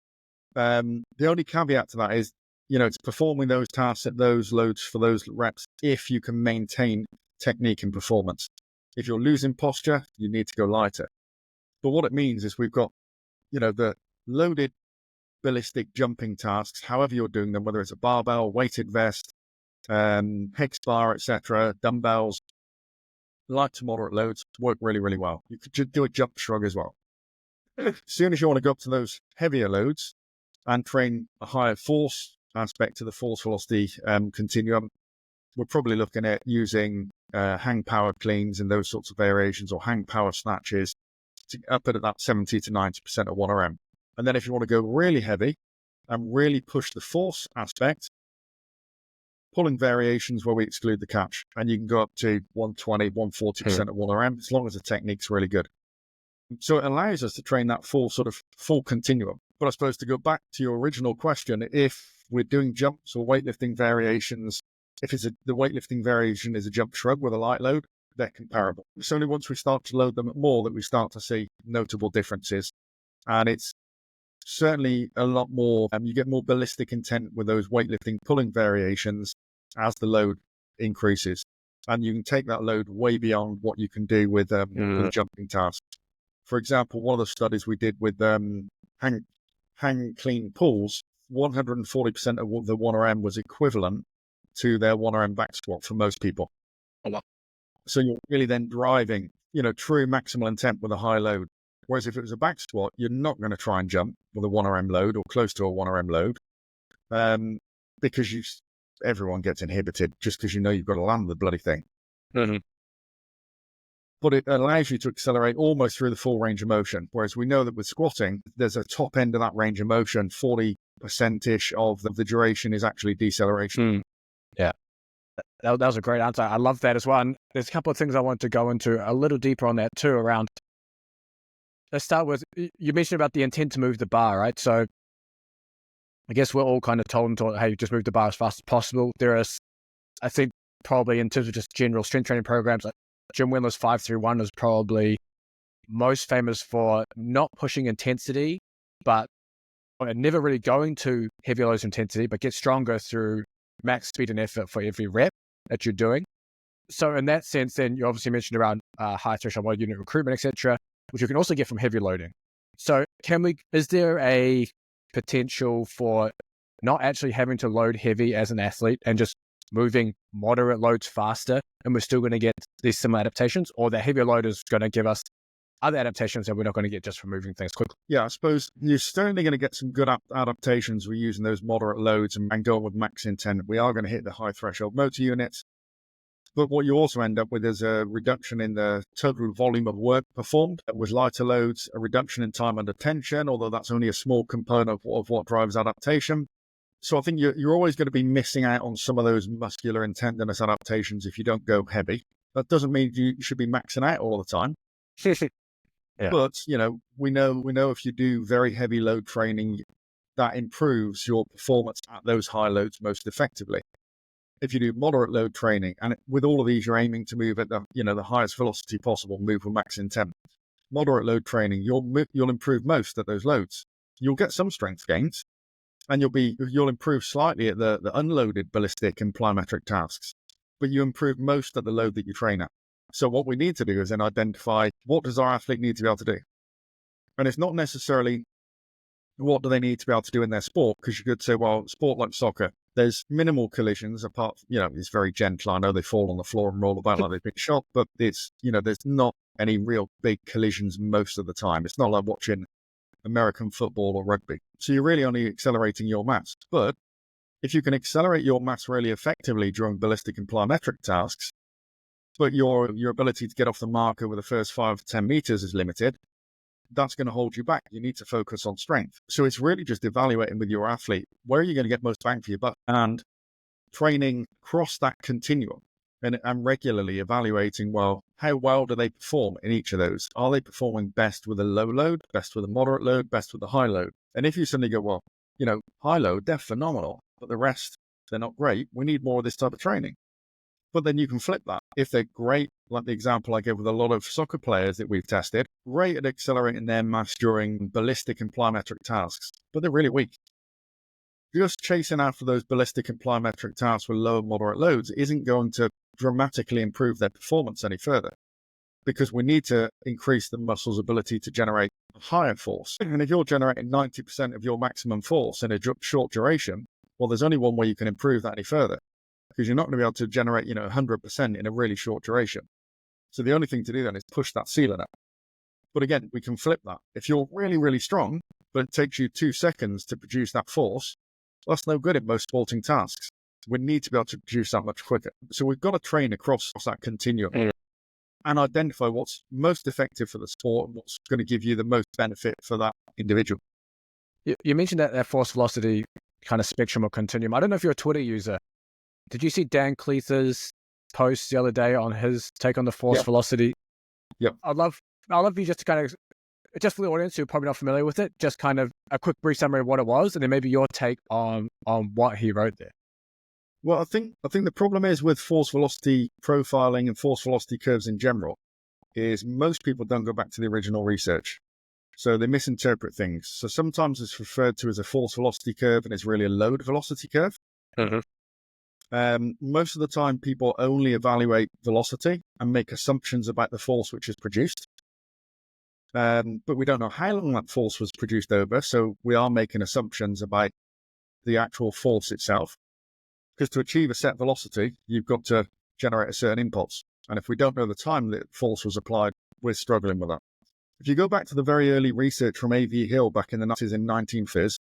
The only caveat to that is, it's performing those tasks at those loads for those reps if you can maintain technique and performance. If you're losing posture, you need to go lighter. But what it means is we've got, the loaded ballistic jumping tasks, however you're doing them, whether it's a barbell, weighted vest, hex bar, etc., dumbbells, light to moderate loads work really, really well. You could do a jump shrug as well. As soon as you want to go up to those heavier loads and train a higher force aspect to the force velocity continuum, we're probably looking at using hang power cleans and those sorts of variations, or hang power snatches to up at that 70 to 90% of 1RM. And then if you want to go really heavy and really push the force aspect, pulling variations where we exclude the catch, and you can go up to 120, 140% of 1RM as long as the technique's really good. So it allows us to train that full continuum. But I suppose to go back to your original question, if we're doing jumps or weightlifting variations, if the weightlifting variation is a jump shrug with a light load, they're comparable. It's only once we start to load them at more that we start to see notable differences. And it's certainly a lot more, you get more ballistic intent with those weightlifting pulling variations as the load increases. And you can take that load way beyond what you can do with the jumping tasks. For example, one of the studies we did with hang clean pulls, 140% of the 1RM was equivalent to their 1RM back squat for most people. Oh, wow. So you're really then driving, true maximal intent with a high load. Whereas if it was a back squat, you're not going to try and jump with a 1RM load or close to a 1RM load, because everyone gets inhibited just because you know you've got to land the bloody thing. Mm-hmm. But it allows you to accelerate almost through the full range of motion. Whereas we know that with squatting, there's a top end of that range of motion, 40%-ish of the duration is actually deceleration. Yeah. That was a great answer. I love that as well. And there's a couple of things I want to go into a little deeper on that too around. Let's start with, you mentioned about the intent to move the bar, right? So I guess we're all kind of told and taught, hey, just move the bar as fast as possible. There is, I think, probably in terms of just general strength training programs, like Jim Wendler's 5-3-1 is probably most famous for not pushing intensity, but never really going to heavy loads intensity, but get stronger through max speed and effort for every rep that you're doing. So in that sense, then you obviously mentioned around high threshold body unit recruitment, etc., which you can also get from heavy loading. So is there a potential for not actually having to load heavy as an athlete and just moving moderate loads faster, and we're still going to get these similar adaptations, or the heavier load is going to give us other adaptations that we're not going to get just from moving things quickly? Yeah, I suppose you're certainly going to get some good adaptations with using those moderate loads and going with max intent. We are going to hit the high threshold motor units. But what you also end up with is a reduction in the total volume of work performed. With lighter loads, a reduction in time under tension, although that's only a small component of what drives adaptation. So I think you're always going to be missing out on some of those muscular and tendinous adaptations if you don't go heavy. That doesn't mean you should be maxing out all the time. Yeah. But, we know if you do very heavy load training, that improves your performance at those high loads most effectively. If you do moderate load training, and with all of these, you're aiming to move at the highest velocity possible, move with max intent. Moderate load training, you'll improve most at those loads. You'll get some strength gains, and you'll improve slightly at the unloaded ballistic and plyometric tasks, but you improve most at the load that you train at. So what we need to do is then identify, what does our athlete need to be able to do? And it's not necessarily what do they need to be able to do in their sport, because you could say, well, sport like soccer, there's minimal collisions apart, it's very gentle. I know they fall on the floor and roll about like they've been shot, but it's, there's not any real big collisions most of the time. It's not like watching American football or rugby. So you're really only accelerating your mass. But if you can accelerate your mass really effectively during ballistic and plyometric tasks, but your ability to get off the marker with the first 5 to 10 meters is limited, that's going to hold you back. You need to focus on strength. So it's really just evaluating with your athlete, where are you going to get most bang for your buck, and training across that continuum and regularly evaluating, well, how well do they perform in each of those? Are they performing best with a low load, best with a moderate load, best with a high load? And if you suddenly go, well, high load, they're phenomenal, but the rest, they're not great. We need more of this type of training. But then you can flip that. If they're great, like the example I gave with a lot of soccer players that we've tested, great at accelerating their mass during ballistic and plyometric tasks, but they're really weak. Just chasing after those ballistic and plyometric tasks with low and moderate loads isn't going to dramatically improve their performance any further, because we need to increase the muscle's ability to generate higher force. And if you're generating 90% of your maximum force in a short duration, well, there's only one way you can improve that any further, because you're not going to be able to generate, 100% in a really short duration. So the only thing to do then is push that ceiling up. But again, we can flip that. If you're really, really strong, but it takes you 2 seconds to produce that force, well, that's no good in most sporting tasks. We need to be able to produce that much quicker. So we've got to train across that continuum and identify what's most effective for the sport and what's going to give you the most benefit for that individual. You mentioned that force velocity kind of spectrum or continuum. I don't know if you're a Twitter user. Did you see Dan Cleather's post the other day on his take on the force velocity? Yep. I'd love you just to kind of, just for the audience who are probably not familiar with it, just kind of a quick brief summary of what it was, and then maybe your take on what he wrote there. Well, I think the problem is with force velocity profiling and force velocity curves in general is most people don't go back to the original research. So they misinterpret things. So sometimes it's referred to as a force velocity curve and it's really a load velocity curve. Most of the time, people only evaluate velocity and make assumptions about the force which is produced. But we don't know how long that force was produced over, so we are making assumptions about the actual force itself. Because to achieve a set velocity, you've got to generate a certain impulse. And if we don't know the time that force was applied, we're struggling with that. If you go back to the very early research from A.V. Hill back in the 90s in 19 phys,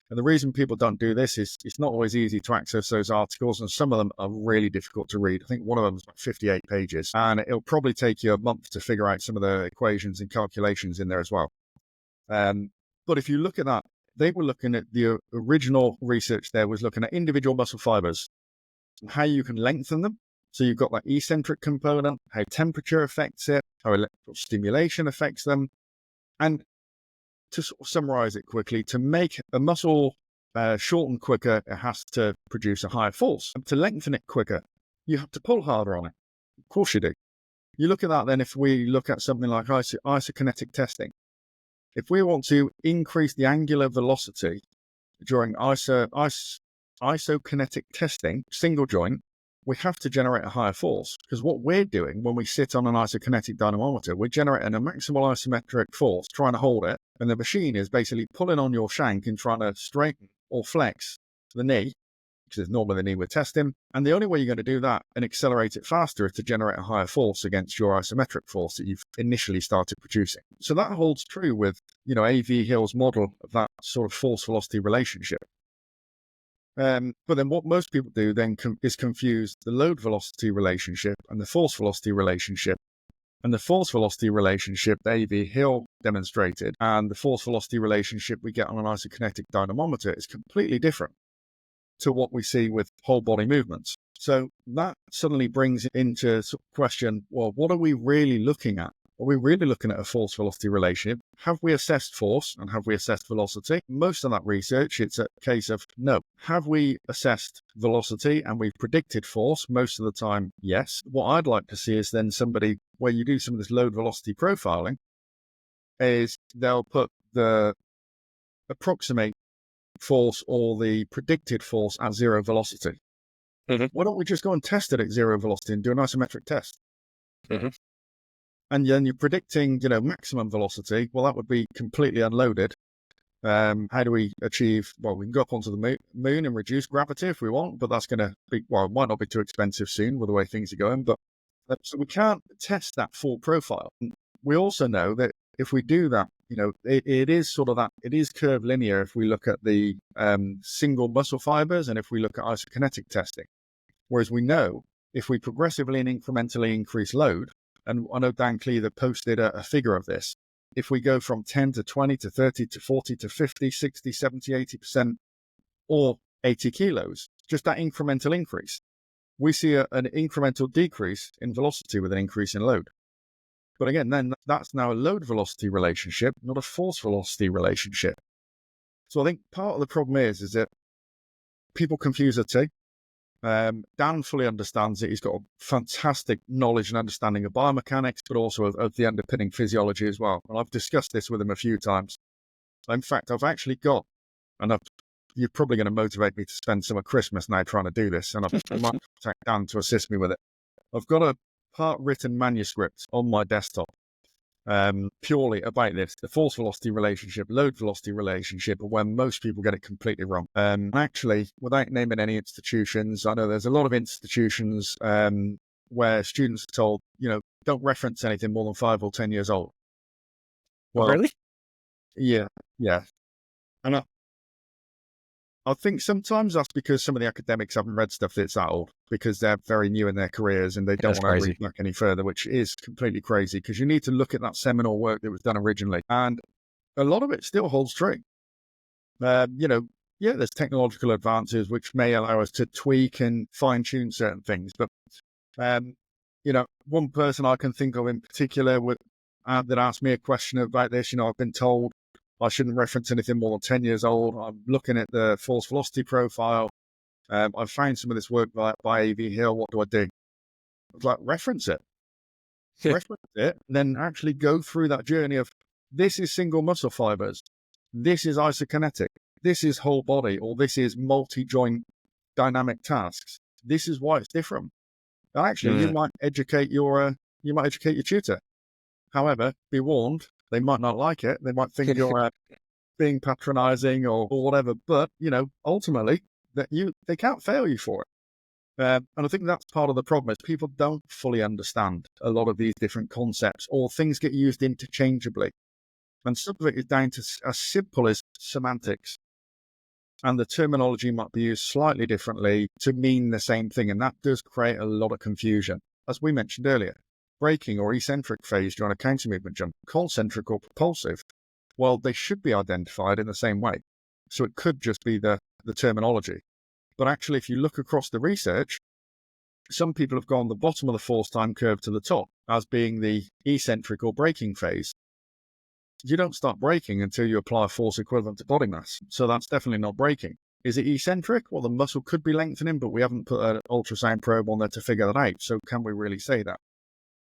and the reason people don't do this is it's not always easy to access those articles, and some of them are really difficult to read. I think one of them is about 58 pages, and it'll probably take you a month to figure out some of the equations and calculations in there as well. But if you look at that, they were looking at the original research there was looking at individual muscle fibers and how you can lengthen them. So you've got that eccentric component, how temperature affects it, how electrical stimulation affects them. And to sort of summarize it quickly, to make a muscle shorten quicker, it has to produce a higher force. And to lengthen it quicker, you have to pull harder on it. Of course you do. You look at that then if we look at something like isokinetic testing. If we want to increase the angular velocity during isokinetic testing, single joint, we have to generate a higher force, because what we're doing when we sit on an isokinetic dynamometer, we're generating a maximal isometric force, trying to hold it, and the machine is basically pulling on your shank and trying to straighten or flex the knee, because it's normally the knee we're testing, and the only way you're going to do that and accelerate it faster is to generate a higher force against your isometric force that you've initially started producing. So that holds true with, A.V. Hill's model of that sort of force-velocity relationship. But then what most people do then is confuse the load velocity relationship and the force velocity relationship. And the force velocity relationship that A.V. Hill demonstrated and the force velocity relationship we get on an isokinetic dynamometer is completely different to what we see with whole body movements. So that suddenly brings into question, well, what are we really looking at? Are we really looking at a force velocity relationship? Have we assessed force and have we assessed velocity? Most of that research, it's a case of no. Have we assessed velocity and we've predicted force? Most of the time, yes. What I'd like to see is then somebody where you do some of this load velocity profiling is they'll put the approximate force or the predicted force at zero velocity. Mm-hmm. Why don't we just go and test it at zero velocity and do an isometric test? Mm-hmm. And then you're predicting, maximum velocity. Well, that would be completely unloaded. How do we achieve? Well, we can go up onto the moon and reduce gravity if we want, but that's going to be, well, it might not be too expensive soon with the way things are going. But so we can't test that full profile. We also know that if we do that, it is sort of that, it is curvilinear if we look at the single muscle fibers and if we look at isokinetic testing. Whereas we know if we progressively and incrementally increase load, and I know Dan Cleather posted a figure of this, if we go from 10 to 20 to 30 to 40 to 50, 60, 70, 80% or 80 kilos, just that incremental increase, we see an incremental decrease in velocity with an increase in load. But again, then that's now a load velocity relationship, not a force velocity relationship. So I think part of the problem is that people confuse the two. Dan fully understands it. He's got a fantastic knowledge and understanding of biomechanics, but also of the underpinning physiology as well. And I've discussed this with him a few times. In fact, I've actually got, and you're probably going to motivate me to spend some of Christmas now trying to do this, and I might contact Dan to assist me with it. I've got a part-written manuscript on my desktop purely about this, the force velocity relationship, load velocity relationship, where most people get it completely wrong. Actually, without naming any institutions, I know there's a lot of institutions where students are told, don't reference anything more than 5 or 10 years old. Well, really? Yeah. And I think sometimes that's because some of the academics haven't read stuff that's that old, because they're very new in their careers and they don't want to read back any further, which is completely crazy, because you need to look at that seminal work that was done originally. And a lot of it still holds true. There's technological advances which may allow us to tweak and fine tune certain things. But, one person I can think of in particular that asked me a question about this, I've been told I shouldn't reference anything more than 10 years old. I'm looking at the force velocity profile. I've found some of this work by A.V. Hill. What do I do? I was like, reference it. Reference it, then actually go through that journey of this is single muscle fibers. This is isokinetic. This is whole body, or this is multi-joint dynamic tasks. This is why it's different. And actually, you might educate your tutor. However, be warned, they might not like it. They might think you're being patronizing or whatever. But, ultimately, they can't fail you for it. And I think that's part of the problem is people don't fully understand a lot of these different concepts, or things get used interchangeably. And some of it is down to as simple as semantics. And the terminology might be used slightly differently to mean the same thing. And that does create a lot of confusion. As we mentioned earlier, braking or eccentric phase during a counter movement jump, concentric or propulsive, well, they should be identified in the same way. So it could just be the terminology. But actually, if you look across the research, some people have gone the bottom of the force time curve to the top as being the eccentric or braking phase. You don't start braking until you apply a force equivalent to body mass. So that's definitely not braking. Is it eccentric? Well, the muscle could be lengthening, but we haven't put an ultrasound probe on there to figure that out. So can we really say that?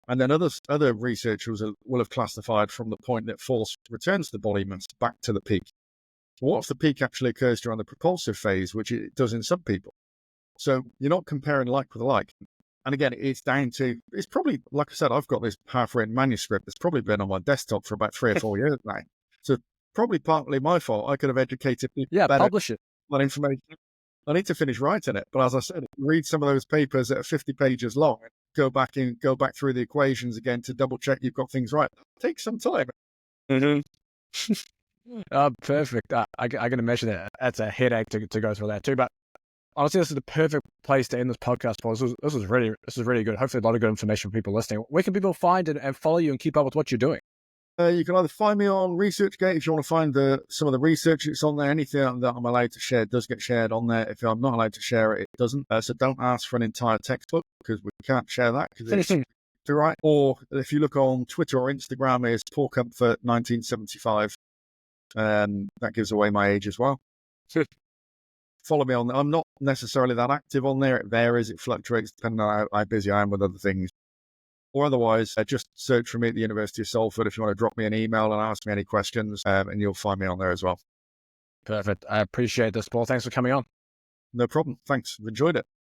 And then other researchers will have classified from the point that force returns the body mass back to the peak. What if the peak actually occurs during the propulsive phase, which it does in some people? So you're not comparing like with like. And again, it's probably, like I said, I've got this half-written manuscript that's probably been on my desktop for about 3 or 4 years now. So probably partly my fault. I could have educated people better. Publish it. That information. I need to finish writing it. But as I said, read some of those papers that are 50 pages long, and go back through the equations again to double check you've got things right. It takes some time. Perfect. I can imagine that that's a headache to go through that too. But honestly, this is the perfect place to end this podcast, Paul. This is really good. Hopefully, a lot of good information for people listening. Where can people find and follow you and keep up with what you're doing? You can either find me on ResearchGate if you want to find some of the research that's on there. Anything that I'm allowed to share does get shared on there. If I'm not allowed to share it, it doesn't. So don't ask for an entire textbook because we can't share that because it's right. Or if you look on Twitter or Instagram, it's Paul Comfort 1975. That gives away my age as well. Follow me on there. I'm not necessarily that active on there. It varies. It fluctuates depending on how busy I am with other things. Or otherwise, just search for me at the University of Salford if you want to drop me an email and ask me any questions, and you'll find me on there as well. Perfect. I appreciate this, Paul. Thanks for coming on. No problem. Thanks. I've enjoyed it.